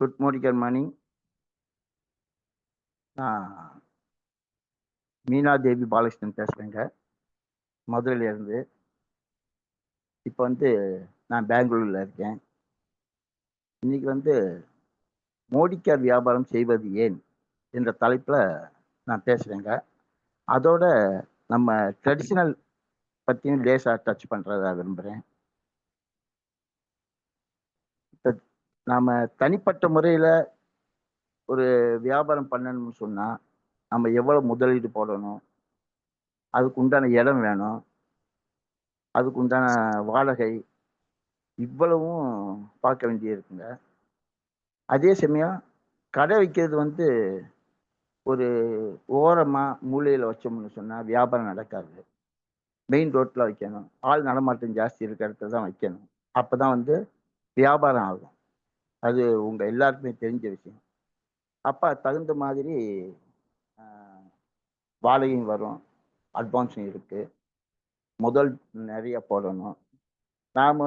Good morning. நான் மீனா தேவி பாலகிருஷ்ணன் பேசுகிறேங்க, மதுரையிலேருந்து. இப்போ நான் பெங்களூரில் இருக்கேன். இன்னைக்கு மோடிக்கார் வியாபாரம் செய்வது ஏன் என்ற தலைப்பில் நான் பேசுகிறேங்க. அதோட நம்ம ட்ரெடிஷ்னல் பற்றியும் லேசாக டச் பண்ணுறதா விரும்புகிறேன். இப்போ நாம் தனிப்பட்ட முறையில் ஒரு வியாபாரம் பண்ணணும்னு சொன்னால் நம்ம எவ்வளோ முதலீடு போடணும், அதுக்கு உண்டான இடம் வேணும், அதுக்கு உண்டான வாடகை, இவ்வளவும் பார்க்க வேண்டிய இருக்குங்க. அதே சமயம் கடை வைக்கிறது ஒரு ஓரமாக மூலையில் வச்சோம்னு சொன்னால் வியாபாரம் நடக்காது. மெயின் ரோட்டில் வைக்கணும், ஆள் நடமாட்டம் ஜாஸ்தி இருக்க இடத்துல தான் வைக்கணும். அப்போ தான் வியாபாரம் ஆகும். அது உங்கள் எல்லாருக்குமே தெரிஞ்ச விஷயம். அப்போ தகுந்த மாதிரி வாடகையும் வரும், அட்வான்ஸும் இருக்குது, முதல் நிறைய போடணும். நாம்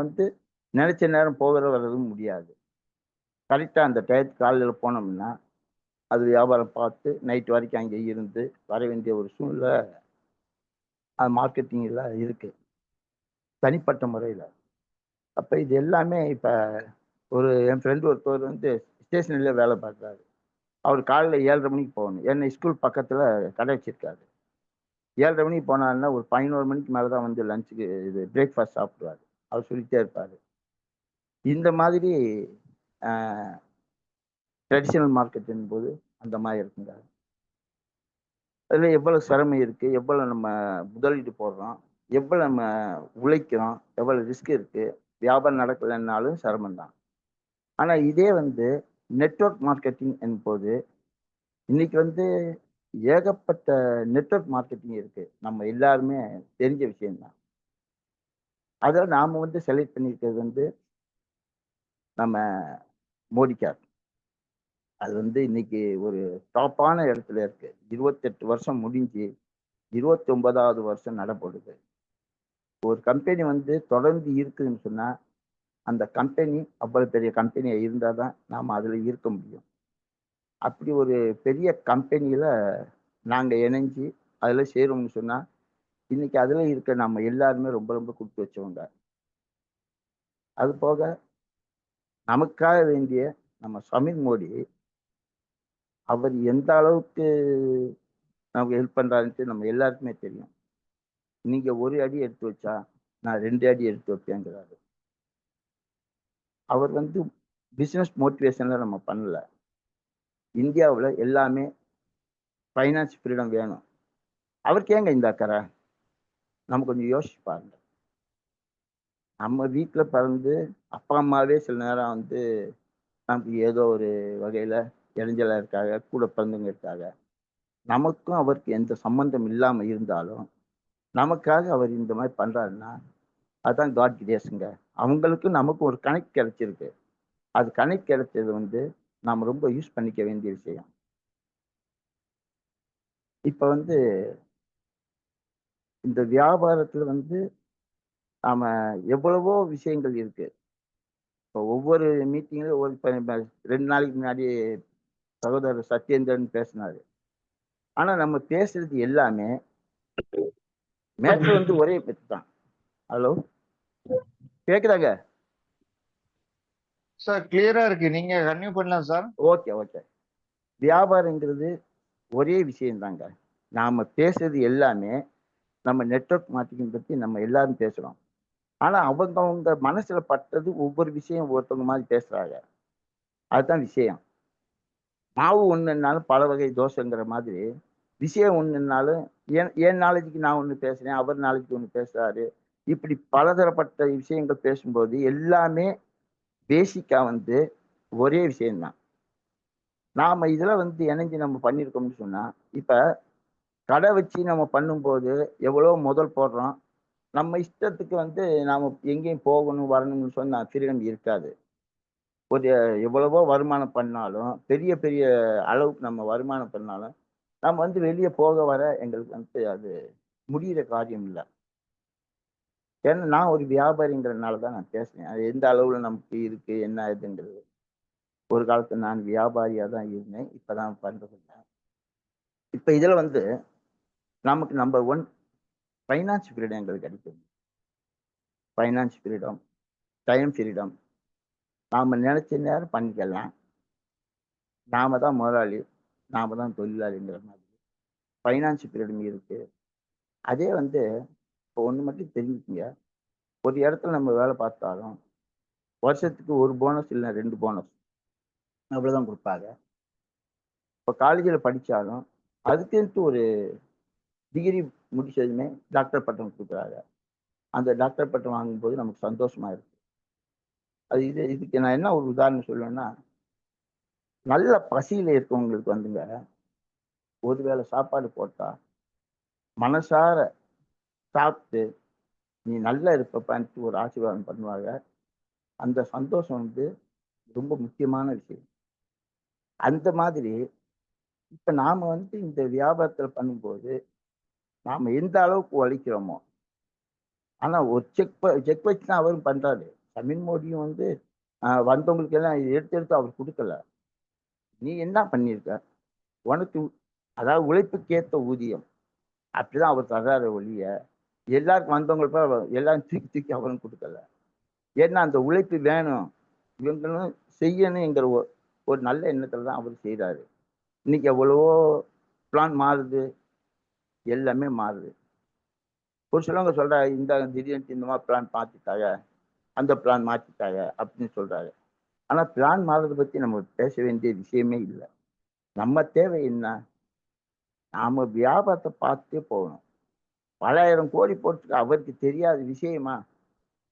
நினச்ச நேரம் போகிற வர்றதும் முடியாது. கரெக்டாக அந்த டயத்துக்கு காலையில் போனோம்னா அது வியாபாரம் பார்த்து நைட் வரைக்கும் அங்கே இருந்து வர வேண்டிய ஒரு சூழ்நிலை அது மார்க்கெட்டிங்கில் இருக்குது, தனிப்பட்ட முறையில். அப்போ இது எல்லாமே இப்போ என் ஃப்ரெண்டு ஒருத்தர் ஸ்டேஷனரியில் வேலை பார்க்குறாரு. அவர் காலையில் 7:30 மணிக்கு போகணும். ஏன்னா ஸ்கூல் பக்கத்தில் கடை வச்சிருக்காரு. 7:30 மணிக்கு போனாருன்னா ஒரு 11 மணிக்கு மேலே தான் லஞ்சுக்கு இது பிரேக்ஃபாஸ்ட் சாப்பிடுவார். அவர் சொல்லிகிட்டே இருப்பார். இந்த மாதிரி ட்ரெடிஷ்னல் மார்க்கெட்டின் போது அந்த மாதிரி இருக்குங்க. அதில் எவ்வளோ சிரமம் இருக்குது, எவ்வளோ நம்ம முதலீடு போடுறோம், எவ்வளோ நம்ம உழைக்கிறோம், எவ்வளோ ரிஸ்க் இருக்குது. வியாபாரம் நடக்கலைன்னாலும் சிரமம் தான். ஆனால் இதே நெட்வொர்க் மார்க்கெட்டிங் என்போது இன்னைக்கு ஏகப்பட்ட நெட்வொர்க் மார்க்கெட்டிங் இருக்குது. நம்ம எல்லாருமே தெரிஞ்ச விஷயம்தான். அதில் நாம் செலக்ட் பண்ணியிருக்கிறது நம்ம மோடிக்கார். அது இன்னைக்கு ஒரு டாப்பான இடத்துல இருக்கு. 28 வருஷம் முடிஞ்சு 29வது வருஷம் நடப்படுது. ஒரு கம்பெனி தொடர்ந்து இருக்குதுன்னு சொன்னா அந்த கம்பெனி அவ்வளவு பெரிய கம்பெனியா இருந்தால் தான் நாம் அதில் இருக்க முடியும். அப்படி ஒரு பெரிய கம்பெனியில் நாங்கள் இணைஞ்சு அதில் சேரும்னு சொன்னால் இன்னைக்கு அதில் இருக்க நம்ம எல்லாருமே ரொம்ப ரொம்ப கொடுத்து வச்சவங்க. அது போக நமக்காக வேண்டிய நம்ம சமீர் மோடி அவர் எந்த அளவுக்கு நமக்கு ஹெல்ப் பண்ணுறாருன்ட்டு நம்ம எல்லாருக்குமே தெரியும். நீங்க ஒரு அடி எடுத்து வச்சா நான் 2 அடி எடுத்து வைப்பேங்கிறாரு. அவர் பிசினஸ் மோட்டிவேஷன்ல நம்ம பண்ணல. இந்தியாவில் எல்லாமே ஃபைனான்ஸ் ஃப்ரீடம் வேணும். அவருக்கு ஏங்க இந்த அக்கறை? நம்ம கொஞ்சம் யோசிச்சு பாருங்க. நம்ம வீட்டில் பிறந்து அப்பா அம்மாவே சில நேரம் நமக்கு ஏதோ ஒரு வகையில் இடைஞ்சலாக இருக்காங்க, கூட பிறந்தவங்க இருக்காங்க. நமக்கும் அவருக்கு எந்த சம்பந்தம் இல்லாமல் இருந்தாலும் நமக்காக அவர் இந்த மாதிரி பண்ணுறாருன்னா அதுதான் காட் கிரேஸுங்க. அவங்களுக்கும் நமக்கும் ஒரு கனெக்ட் கிடைச்சிருக்கு. அது கனெக்ட் கிடைச்சது நாம் ரொம்ப யூஸ் பண்ணிக்க வேண்டிய விஷயம். இப்போ இந்த வியாபாரத்தில் நாம எவ்வளவோ விஷயங்கள் இருக்கு. இப்போ ஒவ்வொரு மீட்டிங்ல ஒரு 2 நாளைக்கு முன்னாடி சகோதரர் சத்யேந்திரன் பேசினாரு. ஆனா நம்ம பேசுறது எல்லாமே மேட்ரு ஒரே பத்தி தான். ஹலோ, கேக்குதாங்க சார்? கிளியரா இருக்கு, நீங்க கன்டினியூ பண்ணலாம் சார். Okay okay. வியாபாரங்கிறது ஒரே விஷயம் தாங்க. நாம பேசுறது எல்லாமே நம்ம நெட்வொர்க் மார்க்கெட்டிங் பத்தி நம்ம எல்லாரும் பேசுறோம். ஆனா அவங்க மனசுல பட்டது ஒவ்வொரு விஷயம் ஒருத்தவங்க மாதிரி பேசுறாங்க. அதுதான் விஷயம். மாவு ஒண்ணுன்னாலும் பல வகை தோசைங்கிற மாதிரி விஷயம் ஒண்ணுன்னாலும் என் நாலேஜுக்கு நான் ஒண்ணு பேசுறேன், அவர் நாலேஜுக்கு ஒண்ணு பேசுறாரு. இப்படி பலதரப்பட்ட விஷயங்கள் பேசும்போது எல்லாமே பேசிக்கா ஒரே விஷயம்தான். நாம இதுல இணைஞ்சு நம்ம பண்ணியிருக்கோம்னு சொன்னா இப்ப கடை வச்சு நம்ம பண்ணும்போது எவ்வளவு முதல் போடுறோம். நம்ம இஷ்டத்துக்கு நாம எங்கேயும் போகணும் வரணும்னு சொன்னா ஃப்ரீடம் இருக்காது. ஒரு எவ்வளவோ வருமானம் பண்ணாலும் பெரிய பெரிய அளவுக்கு நம்ம வருமானம் பண்ணாலும் நம்ம வெளியே போக வர எங்களுக்கு அது முடிகிற காரியம் இல்லை. ஏன்னா நான் ஒரு வியாபாரிங்கிறதுனால தான் நான் பேசுறேன். அது எந்த அளவுல நமக்கு இருக்கு என்ன இதுங்கிறது. ஒரு காலத்துல நான் வியாபாரியா தான் இருந்தேன். இப்பதான் பண்றதில்ல. இப்ப இதுல வந்து நமக்கு நம்பர் 1 ஃபைனான்ஸ் ஃப்ரீடம் எங்களுக்கு கிடைக்குது. Finance freedom, time freedom. நாம நினைச்ச நேரம் பண்ணிக்கலாம். நாம தான் முதலாளி, நாம தான் தொழிலாளிங்கிற மாதிரி. ஃபைனான்ஸ் ஃப்ரீடம் இருக்கு. அதே வந்து இப்போ ஒண்ணு மட்டும் தெரிஞ்சுக்கங்க. ஒரு இடத்துல நம்ம வேலை பார்த்தாலும், வருஷத்துக்கு 1 போனஸ் இல்ல 2 போனஸ் அவ்வளவுதான் குடுப்பாங்க. இப்ப காலேஜ்ல படிச்சாலும், அதுக்குன்ட்டு ஒரு டிகிரி முடிச்சதுமே டாக்டர் பட்டம் குடுக்குறாங்க. அந்த டாக்டர் பட்டம் வாங்கும்போது நமக்கு சந்தோஷமா இருக்கு. இதுக்கு நான் என்ன ஒரு உதாரணம் சொல்லுவேன்னா, நல்ல பசியில இருக்கவங்களுக்கு வந்துங்க, ஒரு வேளை சாப்பாடு போட்டா, மனசார சாப்ட்டு, "நீ நல்லா இருப்பப்பான்ட்டு" ஒரு ஆசீர்வாதம் பண்ணுவாங்க. அந்த சந்தோஷம் வந்து ரொம்ப முக்கியமான விஷயம். அந்த மாதிரி இப்ப நாம வந்து இந்த வியாபாரத்துல பண்ணும்போது, நாம எந்த அளவுக்கு உழைக்கிறோமோ, ஆனா ஒரு செக் வச்சு தான் அவரும் பண்றாரு. தமிழ் மோடியும் வந்து வந்தவங்களுக்கு எல்லாம் எடுத்து எடுத்து அவர் குடுக்கல. "நீ என்ன பண்ணியிருக்க? உனக்கு அதாவது உழைப்புக்கேத்த ஊதியம்." அப்படிதான் அவர் தர்றாரே ஒழிய, எல்லாருக்கும் வந்தவங்களுக்கு எல்லாரும் தூக்கி தூக்கி அவரும் குடுக்கல. ஏன்னா அந்த உழைப்பு வேணும். இவங்களும் செய்யணுங்கிற ஒரு நல்ல எண்ணத்துல தான் அவரு செய்றாரு. இன்னைக்கு எவ்வளவோ பிளான் மாறுது. எல்லாமே மாறுது. ஒரு சிலவங்க சொல்றாங்க, இந்த திடீர்னுட்டு இந்த மாரி பிளான் மாத்திட்டாங்க, அந்த பிளான் மாத்திட்டாங்க அப்படின்னு சொல்றாங்க. ஆனா பிளான் மாறுறத பத்தி நம்ம பேச வேண்டிய விஷயமே இல்ல. நம்ம தேவை என்ன? நாம வியாபாரத்த பார்த்துட்டே போகணும். பல்லாயிரம் கோடி போட்டுட்டு அவருக்கு தெரியாத விஷயமா?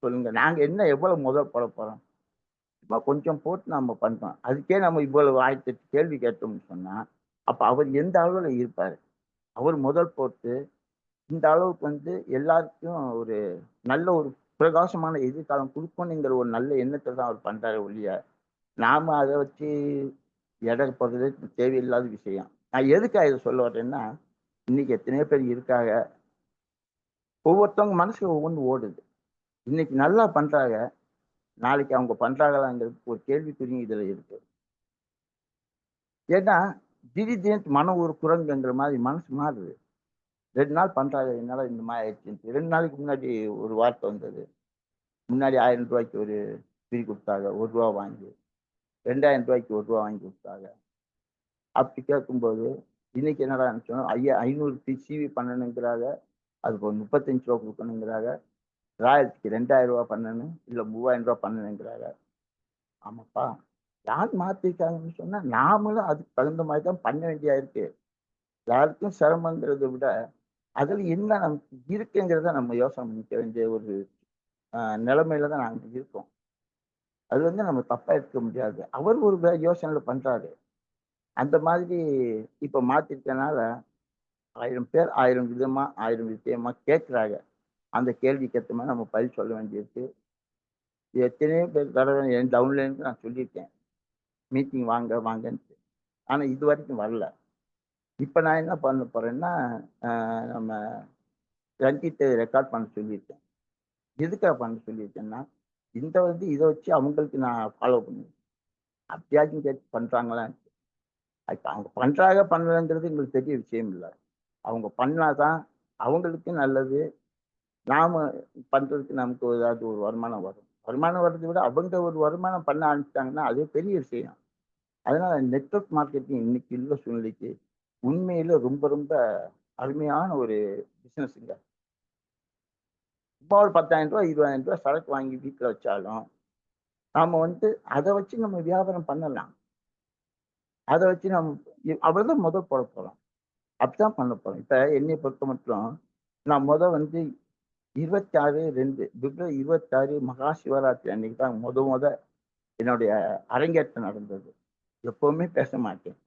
சொல்லுங்க. நாங்க என்ன எவ்வளவு முதல் போட போறோம்? சும்மா கொஞ்சம் போட்டு நம்ம பண்றோம். அதுக்கே நம்ம இவ்வளவு 1008 கேள்வி கேட்டோம்னு சொன்னா, அப்ப அவர் எந்த அளவுல இருப்பாரு? அவர் முதல் போட்டு இந்த அளவுக்கு வந்து எல்லாருக்கும் ஒரு நல்ல ஒரு பிரகாசமான எதிர்காலம் குடுக்கணுங்கிற ஒரு நல்ல எண்ணத்துல தான் அவர் பண்றாரே ஒழிய, நாம அத வச்சு எடை போடுறது தேவையில்லாத விஷயம். நான் எதுக்காக இத சொல்ல வர்றேன்னா, இன்னைக்கு எத்தனையோ பேர் இருக்காங்க. ஒவ்வொருத்தவங்க மனசுல ஒவ்வொன்னு ஓடுது. இன்னைக்கு நல்லா பண்றாங்க. நாளைக்கு அவங்க பண்றாங்களாங்கிறது ஒரு கேள்விக்குறியும் இதுல இருக்கு. ஏன்னா, திடீர்னு மனம் ஒரு குரங்குங்கிற மாரி மனசு மாறுது. 2 நாள் பண்றாங்க. என்னடா இந்த மாரி ஆயிடுச்சுன்ட்டு. 2 நாளைக்கு முன்னாடி ஒரு வார்த்தை வந்தது. முன்னாடி ரூ. 1000க்கு ஒரு ஃப்ரீ குடுத்தாங்க. ரூ. 1 வாங்கி. ரூ. 2000க்கு ரூ. 1 வாங்கி குடுத்தாங்க. அப்படி கேட்கும்போது, இன்னைக்கு என்னடா சொன்னா, 500 சிவி பண்ணணுங்கிறாங்க. அதுக்கு ஒரு ரூ. 35 குடுக்கணுங்கிறாங்க. ராயல்டிக்கு ரூ. 2000 பண்ணணும். இல்ல ரூ. 3000 பண்ணணுங்கிறாங்க. ஆமாப்பா. யார் மாத்திருக்காங்கன்னு சொன்னா, நாமளும் அதுக்கு தகுந்த மாரி தான் பண்ண வேண்டியதா இருக்கு. யாருக்கும் சிரமங்கிறத விட, அதுல என்ன நமக்கு இருக்குங்கிறத நம்ம யோசனை பண்ணிக்க வேண்டிய ஒரு நிலைமையில தான் நாங்க இருக்கோம். அது வந்து நம்ம தப்பா எடுத்துக்க முடியாது. அவர் ஒரு யோசனையில பண்றாரு. அந்த மாதிரி இப்ப மாத்திருக்கனால 1000 பேர் 1000 விதமா, 1000 விஷயமா கேட்கிறாங்க. அந்த கேள்விக்கு ஏத்த மாரி நம்ம பதில் சொல்ல வேண்டியிருக்கு. எத்தனையோ பேர் தடவ என் டவுன்லேருந்து நான் சொல்லியிருக்கேன். மீட்டிங் வாங்க, வாங்கன்ட்டு. ஆனா இதுவரைக்கும் வரல. இப்ப நான் என்ன பண்ண போறேன்னா, அ நம்ம ரஞ்சித்த ரெக்கார்ட் பண்ண சொல்லியிருக்கேன். எதுக்காக பண்ண சொல்லியிருக்கேன்னா, இந்த வந்து இத வச்சு அவங்களுக்கு நான் ஃபாலோ பண்ணுவேன். அப்படியாச்சும் கேட்டு பண்றாங்களா? இப்ப அவங்க பண்றாங்க, பண்ணலங்கிறது எங்களுக்கு பெரிய விஷயம் இல்ல. அவங்க பண்ணா தான் அவங்களுக்கும் நல்லது. நாம பண்றதுக்கு நமக்கு ஏதாவது ஒரு வருமானம் வரும். வருமானம் வர்றத விட அவங்க ஒரு வருமானம் பண்ண ஆரம்பிச்சுட்டாங்கன்னா, அது பெரிய விஷயம். அதனால நெட்வொர்க் மார்க்கெட்டிங் இன்னைக்கு உள்ள சூழ்நிலைக்கு உண்மையில ரொம்ப ரொம்ப அருமையான ஒரு பிசினஸ்ங்க. சும்மா ஒரு ரூ. 10,000 ரூ. 20,000 சரக்கு வாங்கி வீட்ல வச்சாலும், நாம வந்து அத வச்சு நம்ம வியாபாரம் பண்ணலாம். அத வச்சு நம்ம அவ்வளவுதான் முதல் போட போறோம். அப்படித்தான் பண்ண போறோம். இப்ப என்னைய பொறுத்த மட்டும், நான் வந்து 26/2 பிப்ரவரி 26 மகா சிவராத்திரி அன்னைக்கு தான் மொத என்னுடைய அரங்கேற்றம் நடந்தது. எப்பவுமே பேச மாட்டேன்.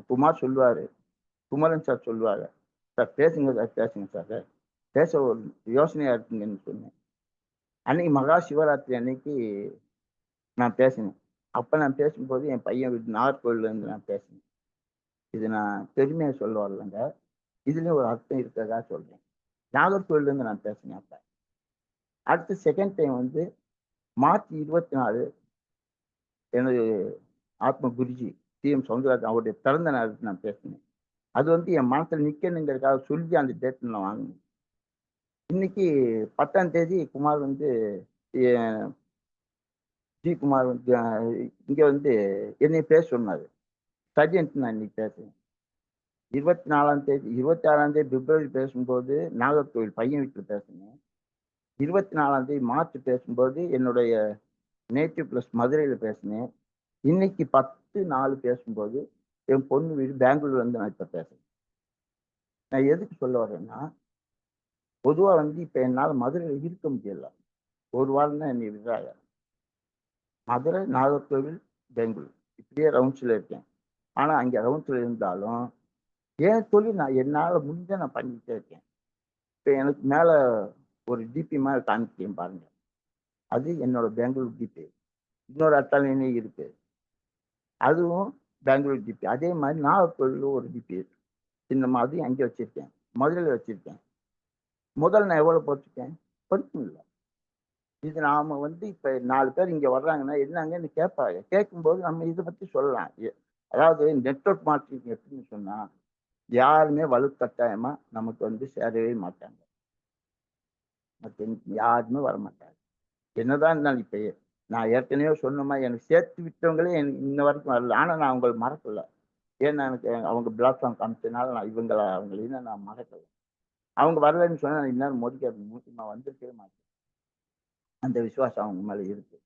குமார் சொல்லுவாரு, குமரன் சார் சொல்லுவாரு, "சார் பேசுங்க சார், பேசுங்க சார். பேச ஒரு யோசனையா இருக்குங்கன்னு" சொன்னேன். அன்னைக்கு மகா சிவராத்திரி அன்னைக்கு நான் பேசினேன். அப்ப நான் பேசும்போது என் பையன் வீட்டு நாகர்கோவில்ல இருந்து நான் பேசினேன். இது நான் பெருமையா சொல்ல வரலங்க. இதுலயும் ஒரு அர்த்தம் இருக்கிறதா சொல்றேன். நாகர்கோவில்ல இருந்து நான் பேசினேன் அப்ப. அடுத்து செகண்ட் டைம் வந்து மார்ச் 24 எனது ஆத்ம குருஜி டி.எம். சௌந்தரராஜன் அவருடைய பிறந்த நாளுக்கு நான் பேசினேன். அது வந்து என் மனசுல நிக்கணுங்கிறதுக்காக சொல்லி அந்த டேட் நான் வாங்கினேன். இன்னைக்கு 10ஆம் தேதி குமார் வந்து எ ஜி. குமார் வந்து இங்க வந்து என்னைய பேச சொன்னாரு. சர்ஜன்ட்ட நான் இன்னைக்கு பேசுறேன். 24ஆம் தேதி 26ஆம் தேதி பிப்ரவரி பேசும்போது நாகர்கோவில் பையன் வீட்ல பேசினேன். 24ஆம் தேதி மார்ச் பேசும்போது என்னுடைய நேட்டிவ் பிளஸ் மதுரையில பேசினேன். இன்னைக்கு 10/4 பேசும்போது என் பொண்ணு வீடு பெங்களூர்ல இருந்து நான் இப்ப பேசுறேன். நான் எதுக்கு சொல்ல வரேன்னா, பொதுவா வந்து இப்ப என்னால மதுரையில இருக்க முடியல. ஒரு வாரம் தான் என்னைய விடுறாங்க. மதுரை, நாகர்கோவில், பெங்களூர் இப்படியே ரவுண்ட்ஸ்ல இருக்கேன். ஆனா அங்க ரவுண்ட்ஸ்ல இருந்தாலும் என் தொழில் என்னால முடிஞ்சத நான் பண்ணிக்கிட்டே இருக்கேன். இப்ப எனக்கு மேல ஒரு டிபி மாரி காமிக்கிறேன் பாருங்க. அது என்னோட பெங்களூர் டிபி. இன்னொரு அட்டவணை இருக்கு. அதுவும் பெங்களூர் டிபி. அதே மாரி நாகர்கோவில்ல ஒரு டிபி இருக்கு. சின்னமா அதையும் அங்கே வச்சிருக்கேன். மதுரையில வச்சிருக்கேன். முதல்ல நான் எவ்வளவு போட்டிருக்கேன்? கொஞ்சம் இல்ல. இது நாம வந்து இப்ப 4 பேர் இங்க வர்றாங்கன்னா, என்னங்கன்னு கேட்பாங்க. கேட்கும்போது நம்ம இத பத்தி சொல்லலாம். அதாவது நெட்வொர்க் மார்க்கெட்டிங் எப்படின்னு சொன்னா, யாருமே வலுக்கட்டாயமா நமக்கு வந்து சேரவே மாட்டாங்க. யாருமே வரமாட்டாங்க. என்னதான் இருந்தாலும் இப்ப நான் ஏற்கனவே சொன்ன மாரி எனக்கு சேர்த்து விட்டவங்களே எனக்கு இன்ன வரைக்கும் வரல. ஆனா நான் அவங்கள மறக்கல. ஏன்னா எனக்கு அவங்க பிளாட்ஃபார்ம் காமிச்சதுனால நான் அவங்கள இன்னும் நான் மறக்கல. அவங்க வரலன்னு சொன்னா நான் இந்நேரம் நான் வந்திருக்கவே மாட்டேன். அந்த விசுவாசம் அவங்க மேல இருக்கு.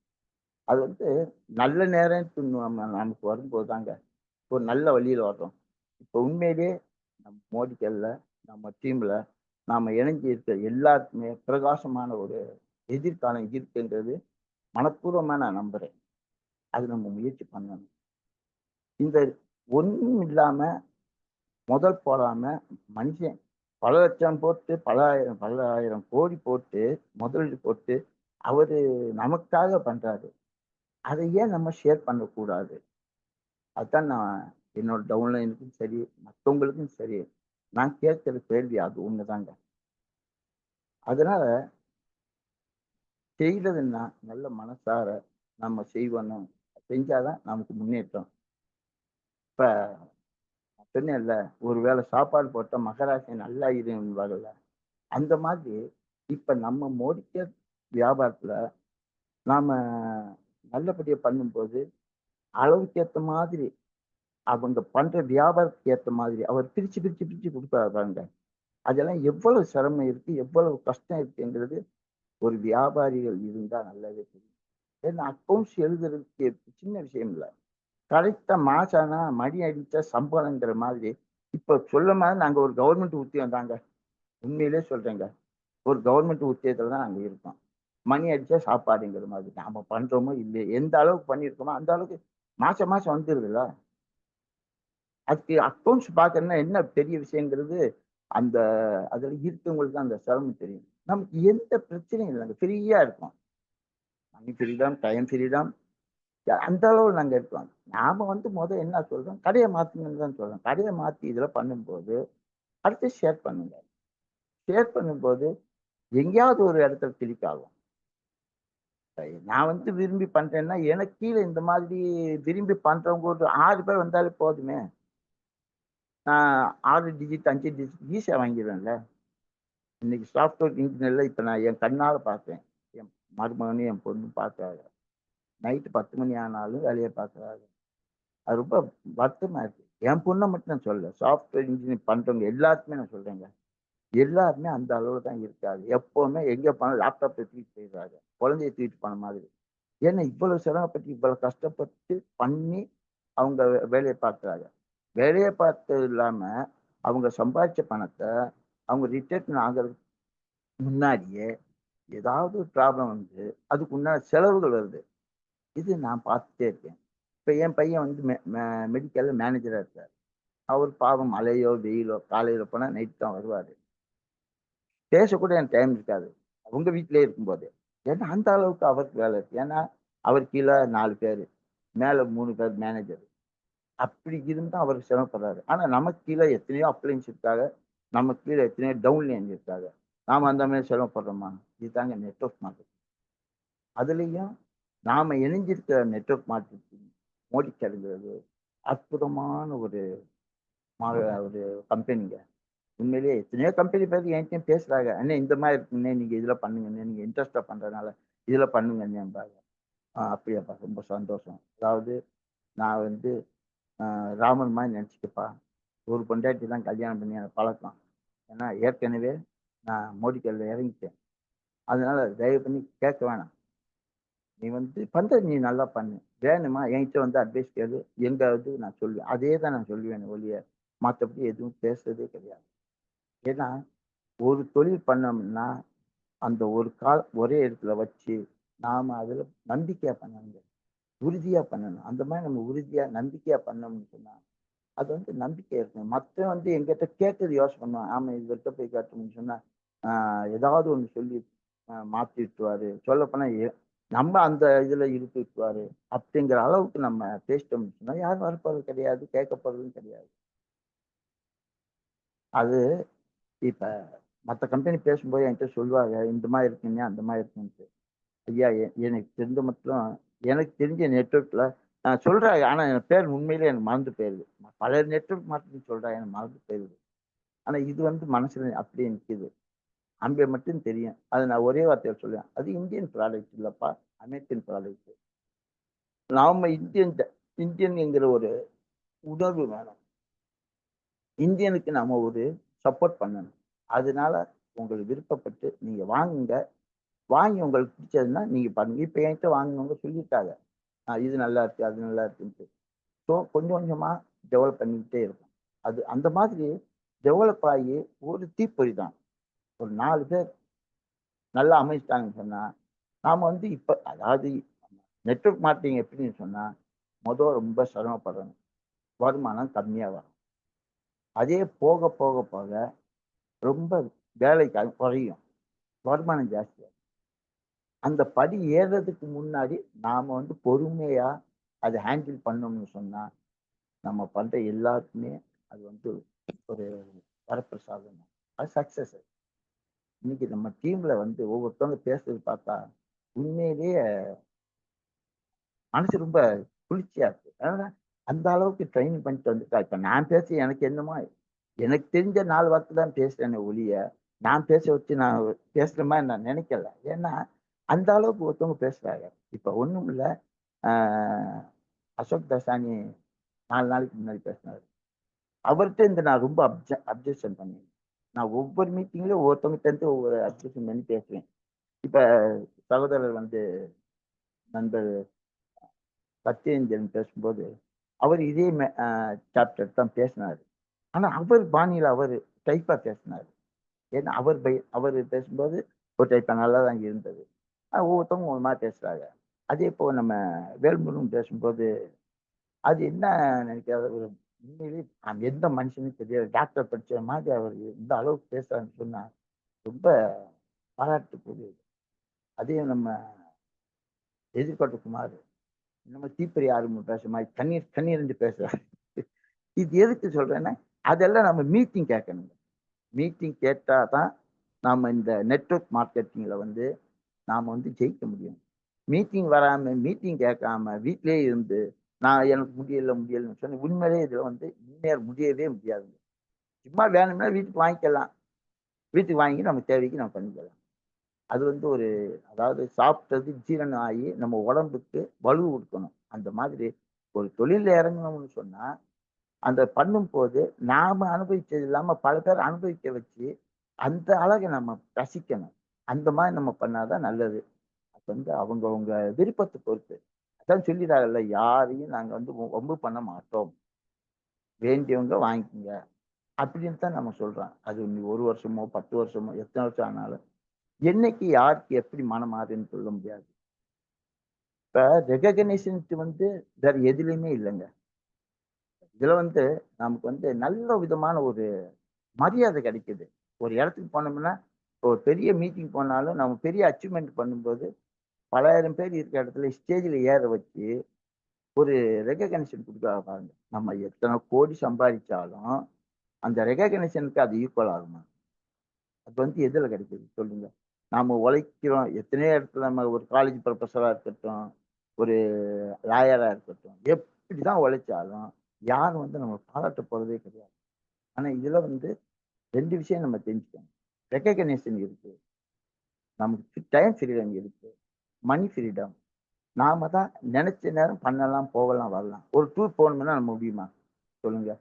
அது வந்து நல்ல நேரம் நமக்கு வரும்போது தாங்க ஒரு நல்ல வழியில வர்றோம். இப்ப உண்மையிலேயே நம்ம மோடிக்கல்ல, நம்ம டீம்ல நாம இணைஞ்சு இருக்க எல்லாருக்குமே பிரகாசமான ஒரு எதிர்காலம் இருக்குன்றது மனப்பூர்வமா நான் நம்புறேன். அது நம்ம முயற்சி பண்ணணும். இந்த ஒண்ணும் இல்லாம முதல் போடாம மனுஷன் பல லட்சம் போட்டு, பல ஆயிரம் கோடி போட்டு, முதலீடு போட்டு அவரு நமக்காக பண்றாரு. அதை ஏன் நம்ம ஷேர் பண்ணக்கூடாது? அதான் நான் என்னோட டவுன்லைனுக்கும் சரி, மத்தவங்களுக்கும் சரி, நான் கேட்கிற கேள்வி அது ஒண்ணுதாங்க. அதனால செய்றதுன்னா நல்ல மனசார நம்ம செய்வணும். செஞ்சாதான் நமக்கு முன்னேற்றம். இப்ப நான் சொன்னேன்ல, ஒரு வேளை சாப்பாடு போட்டா மகராசி நல்லா இரும்பாங்கல்ல. அந்த மாதிரி இப்ப நம்ம மோடிக்கர் வியாபாரத்துல நாம நல்லபடியா பண்ணும்போது, அளவுக்கு ஏத்த மாதிரி அவங்க பண்ற வியாபாரத்துக்கு ஏத்த மாதிரி அவர் பிரிச்சு, பிரிச்சு, பிரிச்சு குடுப்பாரு பாருங்க. அதெல்லாம் எவ்வளவு சிரமம் இருக்கு, எவ்வளவு கஷ்டம் இருக்குங்கிறது ஒரு வியாபாரிகள் இருந்தா நல்லாவே தெரியும். ஏன்னா அக்கவுண்ட்ஸ் எழுதுறதுக்கு சின்ன விஷயம் இல்ல. கரெக்ட்டா மாசம் ஆனா மணி அடிச்சா சம்பளம்ங்கிற மாதிரி, இப்ப சொல்ல மாரி நாங்க ஒரு கவர்மெண்ட் உத்தியோகம் தாங்க. உண்மையிலேயே சொல்றேங்க. ஒரு கவர்மெண்ட் உத்தியோகத்துல தான் நாங்க இருக்கோம். மணி அடிச்சா சாப்பாடுங்கிற மாதிரி. நாம பண்றோமோ இல்லையோ, எந்த அளவுக்கு பண்ணியிருக்கோமோ, அந்த அளவுக்கு மாசம் மாசம் வந்துருதுல்ல. அதுக்கு அக்கவுண்ட்ஸ் பார்க்கணும்னா என்ன பெரிய விஷயங்கிறது, அந்த அதுல இருக்கவங்களுக்கு தான் அந்த சிரமம் தெரியும். நமக்கு எந்த பிரச்சனையும் இல்லங்க. ஃப்ரீயா இருக்கோம். மணி ஃப்ரீடம், டைம் ஃப்ரீடம் அந்த அளவு நாங்க இருக்கோம். நாம வந்து என்ன சொல்றோம், கடைய மாத்துங்கன்னு தான் சொல்றோம். கடைய மாத்தி இதுல பண்ணும்போது, அடுத்து ஷேர் பண்ணுங்க. ஷேர் பண்ணும்போது, எங்கேயாவது ஒரு இடத்துல கிளிக் ஆகும். நான் வந்து விரும்பி பண்றேன்னா, எனக்கு கீழ இந்த மாதிரி விரும்பி பண்றவங்க ஒரு 6 பேர் வந்தாலே போதுமே! நான் 6 டிஜிட், 5 டிஜிட் ஈஸியா வாங்கிருவேன்ல. இன்னைக்கு சாஃப்ட்வேர் இன்ஜினியர்ல இப்ப நான் என் கண்ணால பார்த்தேன். என் மருமகனும், என் பொண்ணும் பார்க்குறாங்க. நைட் 10 மணி ஆனாலும் வேலைய பார்க்குறாங்க. அது ரொம்ப வருத்தமா இருக்கு. என் பொண்ண மட்டும் நான் சொல்லல. சாஃப்ட்வேர் இன்ஜினியர் பண்றவங்க எல்லாருக்குமே நான் சொல்றேங்க. எல்லாருமே அந்த அளவுல தான் இருக்காங்க. எப்பவுமே எங்க போனாலும் லேப்டாப்ப தூக்கிட்டு போயிடுறாங்க. குழந்தைய தூக்கிட்டு போன மாதிரி. ஏன்னா இவ்வளவு சிரமப்பட்டு, இவ்வளவு கஷ்டப்பட்டு பண்ணி அவங்க வேலைய பார்க்குறாங்க. வேலைய பார்த்தது இல்லாம, அவங்க சம்பாதிச்ச பணத்த அவங்க ரிட்டயர்ட் ஆகுறதுக்கு முன்னாடியே ஏதாவது ஒரு ப்ராப்ளம் வந்து, அதுக்கு உண்டான செலவுகள் வருது. இது நான் பார்த்துட்டே இருக்கேன். இப்ப என் பையன் வந்து மெ மெ மெடிக்கல்ல மேனேஜரா இருக்காரு. அவர் பாவம் மழையோ, வெயிலோ காலையில போனா நைட் தான் வருவாரு. பேசக்கூட எனக்கு டைம் இருக்காது. அவங்க வீட்லயே இருக்கும்போது. ஏன்னா அந்த அளவுக்கு அவருக்கு வேலை இருக்கு. ஏன்னா, அவர் கீழ 4 பேரு. மேல 3 பேர் மேனேஜர். அப்படி இருந்தும் அவர் சிரமப்படுறாரு. ஆனா நமக்கு கீழ எத்தனையோ அப்ளையன்ஸ் இருக்காங்க. நமக்கு கீழ எத்தனையோ டவுன்லைன் இருக்காங்க. நாம அந்த மாரி சிரமப்படுறோமா? இதுதாங்க நெட்வொர்க் மார்க்கெட்டிங். அதுலயும் நாம இணைஞ்சிருக்கிற நெட்வொர்க் மார்க்கெட்டிங் மோடிக்கருங்கிறது அற்புதமான ஒரு கம்பெனிங்க. உண்மையிலேயே எத்தனையோ கம்பெனி பேர் என்கிட்டயும் பேசுறாங்க. "அண்ணே இந்த மாரி இருக்குண்ணே, நீங்க இதுல பண்ணுங்கண்ணே. நீங்க இன்ட்ரெஸ்ட்டா பண்றதுனால இதுல பண்ணுங்கண்ணேம்பாங்க." அப்படியாப்பா ரொம்ப சந்தோஷம். அதாவது நான் வந்து ராமன் மாரி நெனச்சுக்கப்பா. ஒரு பொண்டாட்டி தான் கல்யாணம் பண்ணி எனக்கு பழக்கம். ஏன்னா ஏற்கனவே நான் மோடிக்கல்ல இறங்கிட்டேன். அதனால தயவு பண்ணி கேட்க வேணாம். நீ பண்றது நீ நல்லா பண்ணு. வேணுமா என்கிட்ட அட்வைஸ் கேளு. எங்க நான் சொல்லுவேன். அதே தான் நான் சொல்லுவேனே ஒழிய, மத்தபடி எதுவும் பேசுறதே கிடையாது. ஏன்னா, ஒரு தொழில் பண்ணோம்னா, அந்த ஒரு கால் ஒரே இடத்துல வச்சு, நாம அதுல நம்பிக்கையா பண்ணணுங்க. உறுதியா பண்ணணும். அந்த மாரி நம்ம உறுதியா, நம்பிக்கையா பண்ணோம்னு சொன்னா, அது நம்பிக்கை இருக்கணும். மத்தவன் என்கிட்ட கேட்கறது யோசனை பண்ணுவான். ஆமா இவர்ட்ட போய் கேட்டோம்னு சொன்னா, ஆ ஏதாவது ஒண்ணு சொல்லி மாத்தி விட்டுருவாரு. சொல்லப்போனா நம்ம அந்த இதுல இழுத்து விட்டுருவாரு. அப்படிங்கிற அளவுக்கு நம்ம பேசிட்டோம்னு சொன்னா, யாரும் வரப்போறது கிடையாது. கேட்க போறதும் கிடையாது. அது இப்ப மத்த கம்பெனி பேசும்போது என்கிட்ட சொல்லுவாங்க, இந்த மாரி இருக்குங்க, அந்த மாரி இருக்குன்ட்டு. ஐயா எனக்கு தெரிஞ்ச மட்டும் எனக்கு தெரிஞ்ச நெட்வொர்க்ல சொல்றாங்க. ஆனா என் பேர் உண்மையிலேயே எனக்கு மறந்து போயிருது. பல நெட்வொர்க் மார்க்கெட்டிங் சொல்றாங்க. எனக்கு மறந்து போயிருது. ஆனா இது மனசுல அப்படியே நிக்குது. அங்க மட்டும் தெரியும். அது நான் ஒரே வார்த்தையில சொல்லுவேன். அது இந்தியன் ப்ராடக்ட் இல்லப்பா. American product. நாம இந்தியன் என்கிற ஒரு உணர்வு வேணும். இந்தியனுக்கு நாம ஒரு சப்போர்ட் பண்ணணும். அதனால உங்களுக்கு விருப்பப்பட்டு நீங்க வாங்குங்க. வாங்கி உங்களுக்கு பிடிச்சதுன்னா நீங்க பண்ணுங்க. இப்ப என்கிட்ட வாங்குனவங்க சொல்லியிருக்காங்க. இது நல்லா இருக்கு, அது நல்லா இருக்குன்ட்டு. ஸோ கொஞ்சம் கொஞ்சமா டெவலப் பண்ணிக்கிட்டே இருக்கும். அது அந்த மாதிரி டெவலப் ஆகி ஒரு தீப்பொறி தான். ஒரு 4 பேர் நல்லா அமைச்சுட்டாங்கன்னு சொன்னா, நாம இப்ப அதாவது நெட்வொர்க் மார்க்கெட்டிங் எப்படின்னு சொன்னா, ரொம்ப சிரமப்படணும். வருமானம் கம்மியா வரும். அதே போக போக போக ரொம்ப வேலை குறையும். வருமானம் ஜாஸ்தியாகும். அந்த படி ஏறுறதுக்கு முன்னாடி நாம பொறுமையா அத ஹேண்டில் பண்ணோம்னு சொன்னா, நம்ம பண்ற எல்லாருக்குமே அது ஒரு வரப்பிரசாதம் தான். அது சக்சஸ். இன்னைக்கு நம்ம டீம்ல ஒவ்வொருத்தவங்க பேசுறது பார்த்தா, உண்மையிலேயே மனசு ரொம்ப குளிர்ச்சியா இருக்கு. ஏன்னா, அந்த அளவுக்கு ட்ரெயின் பண்ணிட்டு வந்துட்டா. இப்ப நான் பேசி எனக்கு என்னமோ எனக்கு தெரிஞ்ச 4 வார்த்தை தான் பேசுறேனே ஒழிய, நான் பேச வச்சு நான் பேசுற மாரி நான் நினைக்கல. ஏன்னா, அந்த அளவுக்கு ஒருத்தவங்க பேசுறாங்க. இப்ப ஒண்ணும் இல்ல. ஆ அசோக் தசானி 4 நாளைக்கு முன்னாடி பேசினாரு. அவர்ட்ட நான் ரொம்ப அப்சர்வேஷன் பண்ணேன். நான் ஒவ்வொரு மீட்டிங்லயும் ஒவ்வொருத்தவங்கட்ட ஒவ்வொரு அப்சர்வேஷன் பண்ணி பேசுவேன். இப்ப சகோதரர் நண்பர் சத்யேந்திரன் பேசும்போது, அவர் இதே சாப்டர் தான் பேசினாரு. ஆனா அவர் பாணியில அவரு டைப்பா பேசினாரு. ஏன்னா அவரு பேசும்போது ஒரு டைப்பா நல்லா தான் இருந்தது. ஒவ்வொருத்தவங்க ஒரு மாரி பேசுறாங்க. அதே போல நம்ம வேல்முருகன் பேசும்போது, அது என்ன நினைக்கிறாரு அவரு உண்மையிலேயே எந்த மனுஷனும் தெரியாது. டாக்டர் படிச்ச மாதிரி அவரு இந்த அளவுக்கு பேசுறாருன்னு சொன்னா, ரொம்ப பாராட்டுக்குரியது. அதே நம்ம எதிர்கொண்ட குமார் நம்ம தீப்பொறி ஆரம்பம் பேசுற மாரி கண்ணீர் கண்ணீர்ன்னு பேசுறாரு. இது எதுக்கு சொல்றேன்னா, அதெல்லாம் நம்ம மீட்டிங் கேட்கணுங்க. மீட்டிங் கேட்டா தான் நாம இந்த நெட்வொர்க் மார்க்கெட்டிங்ல நாம ஜெயிக்க முடியும். மீட்டிங் கேட்காம வீட்டிலேயே இருந்து, நான் எனக்கு முடியலன்னு சொன்னா, உண்மையிலேயே இதுல முன்னேற முடியவே முடியாதுங்க. சும்மா வேணும்னா வீட்டுக்கு வாங்கிக்கலாம். வீட்டுக்கு வாங்கி நம்ம தேவைக்கு நம்ம பண்ணிக்கலாம். அது ஒரு அதாவது சாப்பிட்டது ஜீரணம் ஆகி நம்ம உடம்புக்கு வலு குடுக்கணும். அந்த மாதிரி ஒரு தொழில்ல இறங்கணும்னு சொன்னா, அந்த பண்ணும்போது நாம அனுபவிச்சது இல்லாம பல பேர அனுபவிக்க வச்சு, அந்த அழக நம்ம ரசிக்கணும். அந்த மாரி நம்ம பண்ணா தான் நல்லது. அது அவங்கவங்க விருப்பத்த பொறுத்து. அதான் சொல்லிறாங்கல்ல, யாரையும் நாங்க வம்பு பண்ண மாட்டோம். வேண்டியவங்க வாங்கிக்கங்க. அப்படின்னு தான் நம்ம சொல்றோம். அது நீ 1 வருஷமோ, 10 வருஷமோ, எத்தன வருஷம் ஆனாலும். என்னைக்கு யாருக்கு எப்படி மனம் மாறுதுன்னு சொல்ல முடியாது. இப்ப ரெகக்னிஷன்க்கு வேற எதுலயுமே இல்லங்க. இதுல நமக்கு நல்ல விதமான ஒரு மரியாதை கிடைக்குது. ஒரு இடத்துக்கு போனோம்னா, ஒரு பெரிய மீட்டிங் போனாலும் நம்ம பெரிய அச்சீவ்மென்ட் பண்ணும்போது, பலாயிரம் பேர் இருக்கிற இடத்துல ஸ்டேஜ்ல ஏற வச்சு, ஒரு ரெகக்னிஷன் குடுக்குறாங்க பாருங்க. நம்ம எத்தன கோடி சம்பாதிச்சாலும், அந்த ரெகக்னிஷனுக்கு அது ஈக்குவல் ஆகுமா? அது எதுல கிடைக்குது சொல்லுங்க? நாம உழைக்கிறோம். எத்தனையோ இடத்துல நம்ம ஒரு காலேஜ் புரொஃபஸரா இருக்கட்டும், ஒரு லாயரா இருக்கட்டும், எப்படிதான் உழைச்சாலும் யாரும் வந்து நம்ம பாராட்ட போறதே கிடையாது. ஆனா இதுல வந்து 2 விஷயம் நம்ம தெரிஞ்சுக்கணும். ரெகக்னிஷன் இருக்கு. நமக்கு டைம் ஃப்ரீடம் இருக்கு. Money freedom. நாம தான் நெனைச்ச நேரம் பண்ணலாம், போகலாம், வரலாம். ஒரு டூர் போகணும்னா நம்ம முடியுமா? சொல்லுங்க.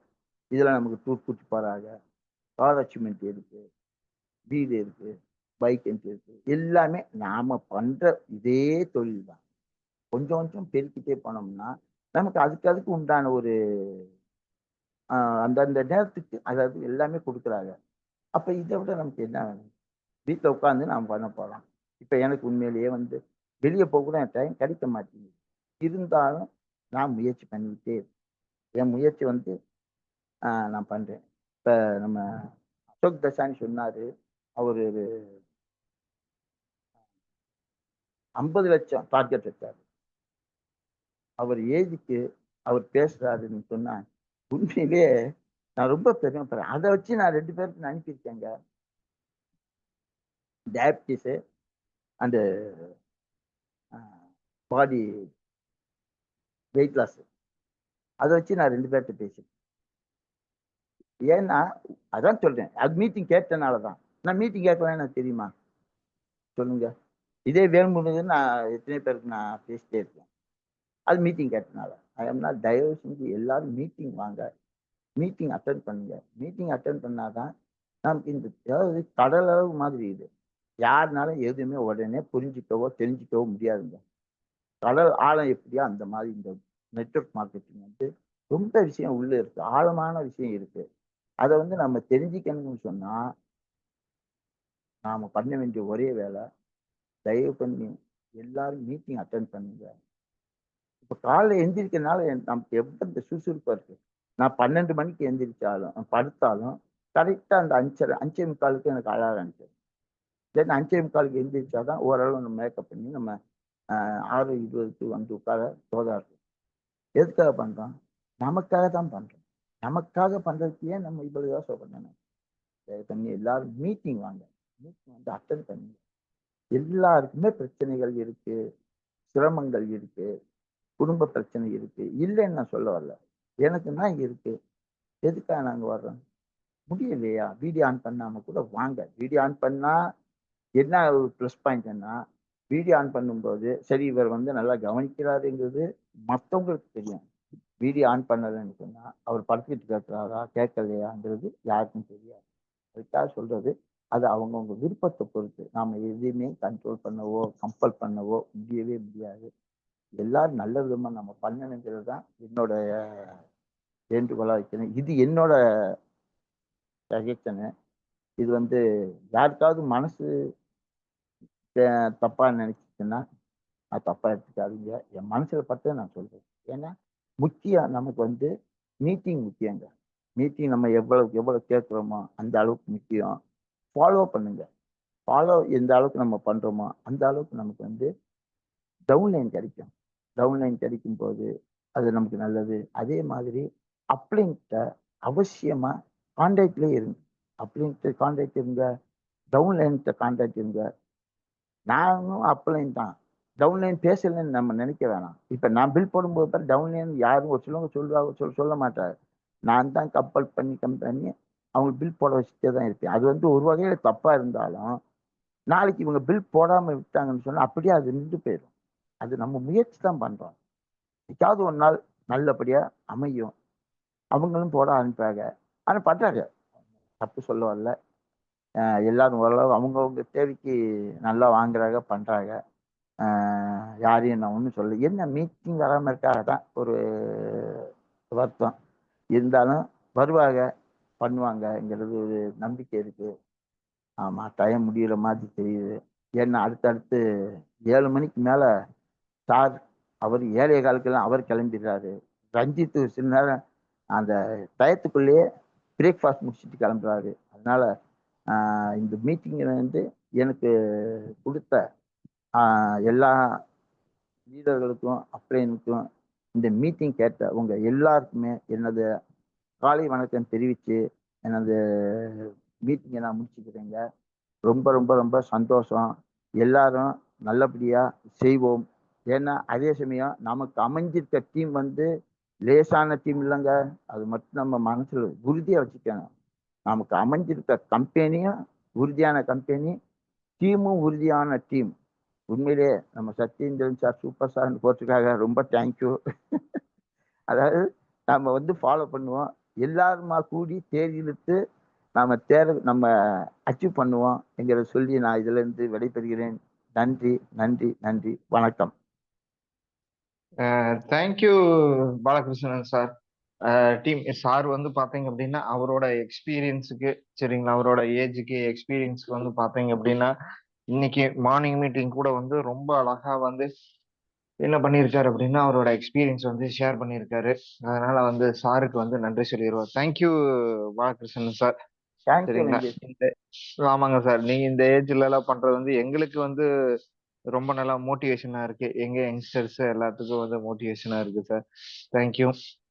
இதுல நமக்கு டூர் கூட்டிட்டு போறாங்க. கார் அச்சீவ்மென்ட் இருக்கு. வீடு இருக்கு. பைக் ரெண்ட் இருக்கு. எல்லாமே நாம பண்ற இதே தொழில் தான். கொஞ்சம் கொஞ்சம் பெருக்கிட்டே போனோம்னா, நமக்கு அதுக்கு உண்டான ஒரு அந்தந்த நேரத்துக்கு அதாவது எல்லாமே குடுக்குறாங்க. அப்ப இத விட நமக்கு என்ன வேணும்? வீட்ல உட்கார்ந்து நாம பண்ண போறோம். இப்ப எனக்கு உண்மையிலேயே வந்து வெளிய போக கூட எனக்கு டைம் கிடைக்க மாட்டேங்குது. இருந்தாலும் நான் முயற்சி பண்ணிக்கிட்டே இருக்கேன். என் முயற்சி வந்து நான் பண்றேன். இப்ப நம்ம அசோக் தசானி சொன்னாரு. அவரு 50,00,000 டார்கெட் வச்சாரு. அவர் ஏஜுக்கு அவர் பேசுறாருன்னு சொன்னா, உண்மையிலேயே நான் ரொம்ப பெருமைப்படுறேன். அத வச்சு நான் 2 பேருக்கு நான் அனுப்பியிருக்கேங்க. Diabetes and a body weight loss. அத வச்சு நான் 2 பேர்ட்ட பேசியிருக்கேன். ஏன்னா, அதான் சொல்றேன். அது மீட்டிங் கேட்டனால தான். நான் மீட்டிங் கேட்கலன்னு எனக்கு தெரியுமா? சொல்லுங்க. இதே வேல்முருகன் நான் எத்தனையோ பேருக்கு நான் பேசிட்டே இருக்கேன். அது மீட்டிங் கேட்டனால. அதனால தயவு செஞ்சு எல்லாரும் மீட்டிங் வாங்க. மீட்டிங் அட்டெண்ட் பண்ணுங்க. மீட்டிங் அட்டெண்ட் பண்ணா தான் நமக்கு இந்த அதாவது கடல் அளவு மாதிரி இது. யாருனாலும் எதுவுமே உடனே புரிஞ்சுக்கவோ, தெரிஞ்சுக்கவோ முடியாதுங்க. கடல் ஆழம் எப்படியோ அந்த மாதிரி இந்த நெட்வொர்க் மார்க்கெட்டிங் வந்து ரொம்ப விஷயம் உள்ள இருக்கு. ஆழமான விஷயம் இருக்கு. அத வந்து நம்ம தெரிஞ்சுக்கணும்னு சொன்னா, நாம பண்ண வேண்டிய ஒரே வேலை, தயவு பண்ணி எல்லாரும் மீட்டிங் அட்டெண்ட் பண்ணுங்க. இப்ப காலைல எந்திரிக்கிறனால நமக்கு எப்ப இந்த சுறுசுறுப்பா இருக்கு. நான் 12 மணிக்கு எந்திரிச்சாலும், படுத்தாலும் கரெக்ட்டா அந்த 5:45க்கு எனக்கு அலாரம் அடிக்கும். தென் 5:45க்கு எந்திரிச்சா தான் ஓரளவு நம்ம மேக்கப் பண்ணி நம்ம 6:20க்கு வந்து உட்கார தோதா இருக்கும். எதுக்காக பண்றோம்? நமக்காக தான் பண்றோம். நமக்காக பண்றதுக்கு ஏன் நம்ம இவ்வளவு யோசனை பண்ணணும்? தயவு பண்ணி எல்லாரும் மீட்டிங் வாங்க. மீட்டிங் வந்து அட்டெண்ட் பண்ணுங்க. எல்லாருக்குமே பிரச்சனைகள் இருக்கு, சிரமங்கள் இருக்கு, குடும்ப பிரச்சனை இருக்கு. இல்லைன்னு நான் சொல்ல வரல. எனக்கு தான் இருக்கு. எதுக்காக நாங்க வர்றோம்? முடியலையா? வீடியோ ஆன் பண்ணாம கூட வாங்க. வீடியோ ஆன் பண்ணா என்ன ஒரு ப்ளஸ் பாயிண்ட்ன்னா, வீடியோ ஆன் பண்ணும்போது, சரி இவர் வந்து நல்லா கவனிக்கிறாருங்கிறது மத்தவங்களுக்கு தெரியும். வீடியோ ஆன் பண்ணலன்னு சொன்னா, அவர் படுத்துக்கிட்டு கேட்கிறாரா, கேட்கலையாங்கிறது யாருக்கும் தெரியாது. அதுக்காக சொல்றது, அது அவங்கவங்க விருப்பத்த பொறுத்து. நாம எதையுமே கண்ட்ரோல் பண்ணவோ, கம்பல் பண்ணவோ முடியவே முடியாது. எல்லாரும் நல்ல விதமா நம்ம பண்ணணுங்கிறது தான் என்னோட வேண்டுகோளா வைக்கிறேன். இது என்னோட சஜஷனு. இது வந்து யாருக்காவது மனசு அ தப்பா நினைச்சுச்சுன்னா, அது தப்பா எடுத்துக்காதீங்க. என் மனசுல பட்டத நான் சொல்றேன். ஏன்னா, முக்கியம் நமக்கு வந்து மீட்டிங் முக்கியங்க. மீட்டிங் நம்ம எவ்வளவுக்கு எவ்வளவு கேட்கிறோமோ, அந்த அளவுக்கு முக்கியம். ஃபாலோ பண்ணுங்க. ஃபாலோ எந்த அளவுக்கு நம்ம பண்றோமோ, அந்த அளவுக்கு நமக்கு வந்து டவுன்லைன் கிடைக்கும். டவுன்லைன் கிடைக்கும்போது, அது நமக்கு நல்லது. அதே மாதிரி அப்ளைன்ட்ட அவசியமா கான்டாக்ட்லயே இருங்க. அப்ளைன்ட்ட கான்டாக்ட் இருங்க. டவுன்லைன்ட்ட கான்டாக்ட் இருங்க. நானும் அப்ளைன் தான். டவுன்லைன் பேசலன்னு நம்ம நினைக்க வேணாம். இப்ப நான் பில் போடும்போது பாரு டவுன்லைன் யாரும் ஒரு சிலவங்க சொல்லுவாங்க சொல்ல மாட்டாங்க. நான் தான் கம்பல் பண்ணி அவங்களுக்கு பில் போட வச்சுட்டே தான் இருப்பேன். அது வந்து ஒரு வகையில தப்பா இருந்தாலும், நாளைக்கு இவங்க பில் போடாம விட்டாங்கன்னு சொன்னா, அப்படியே அது நின்று போயிரும். அது நம்ம முயற்சி தான் பண்றோம். என்னைக்காவது ஒரு நாள் நல்லபடியா அமையும். அவங்களும் போட ஆரம்பிப்பாங்க. ஆனா பண்றாங்க. தப்பு சொல்ல வரல. அ எல்லாரும் ஓரளவு அவங்கவங்க தேவைக்கு நல்லா வாங்குறாங்க, பண்றாங்க. அ யாரையும் நான் ஒண்ணும் சொல்லல. என்ன மீட்டிங் வராம இருக்கா? அதான் ஒரு வருத்தம். இருந்தாலும் வருவாங்க, பண்ணுவாங்கங்கிறது ஒரு நம்பிக்கை இருக்கு. ஆமா, டைம் முடியிற மாதிரி தெரியுது. ஏன்னா அடுத்தடுத்து 7 மணிக்கு மேல சார் அவர் 7:15க்கெல்லாம் அவர் கிளம்பிடுறாரு. ரஞ்சித் சில நேரம் அந்த டயத்துக்குள்ளேயே பிரேக்ஃபாஸ்ட் முடிச்சுட்டு கிளம்புறாரு. அதனால இந்த மீட்டிங்ல வந்து எனக்கு குடுத்த எல்லா லீடர்களுக்கும், அப்ளைனுக்கும் இந்த மீட்டிங் கேட்ட உங்க எல்லாருக்குமே எனது காலை வணக்கம் தெரிவிச்சு, எனது மீட்டிங்க நான் முடிச்சுக்கிறேங்க. ரொம்ப ரொம்ப ரொம்ப சந்தோஷம். எல்லாரும் நல்லபடியா செய்வோம். ஏன்னா அதே சமயம் நமக்கு அமைஞ்சிருக்க டீம் வந்து லேசான டீம் இல்லைங்க. அது மட்டும் நம்ம மனசுல உறுதியா வச்சுக்கணும். நமக்கு அமைஞ்சிருக்க கம்பெனியும் உறுதியான கம்பெனி, டீமும் உறுதியான டீம். உண்மையிலேயே நம்ம சத்யேந்திரன் சார் சூப்பர் சார்னு போட்டிருக்காங்க. ரொம்ப தேங்க்யூ. அதாவது நம்ம வந்து ஃபாலோ பண்ணுவோம். எல்லாருமா கூடி தேர் இழுத்து நம்ம அச்சீவ் பண்ணுவோம் என்கிறத சொல்லி நான் இதுல இருந்து விடைபெறுகிறேன். நன்றி, நன்றி, நன்றி. வணக்கம். Thank you Balakrishnan sir. Team sir வந்து பாத்தீங்க அப்படின்னா அவரோட எக்ஸ்பீரியன்ஸுக்கு, சரிங்களா, அவரோட ஏஜுக்கு எக்ஸ்பீரியன்ஸ்க்கு வந்து பாத்தீங்க அப்படின்னா இன்னைக்கு மார்னிங் மீட்டிங் கூட வந்து ரொம்ப அழகா வந்து என்ன பண்ணியிருக்காரு அப்படின்னா அவரோட எக்ஸ்பீரியன்ஸ் வந்து ஷேர் பண்ணியிருக்காரு. அதனால வந்து சாருக்கு வந்து நன்றி சொல்லிடுவோம். Thank you Balakrishnan sir. தேங்க்யூ சரிங்களா. வெங்கடேஷ். ஆமாங்க சார், நீங்க இந்த ஏஜ்ல எல்லாம் பண்றது வந்து எங்களுக்கு வந்து ரொம்ப நல்லா மோட்டிவேஷனா இருக்கு. எங்க யங்ஸ்டர்ஸ் எல்லாத்துக்கும் வந்து மோட்டிவேஷனா இருக்கு சார். தேங்க்யூ.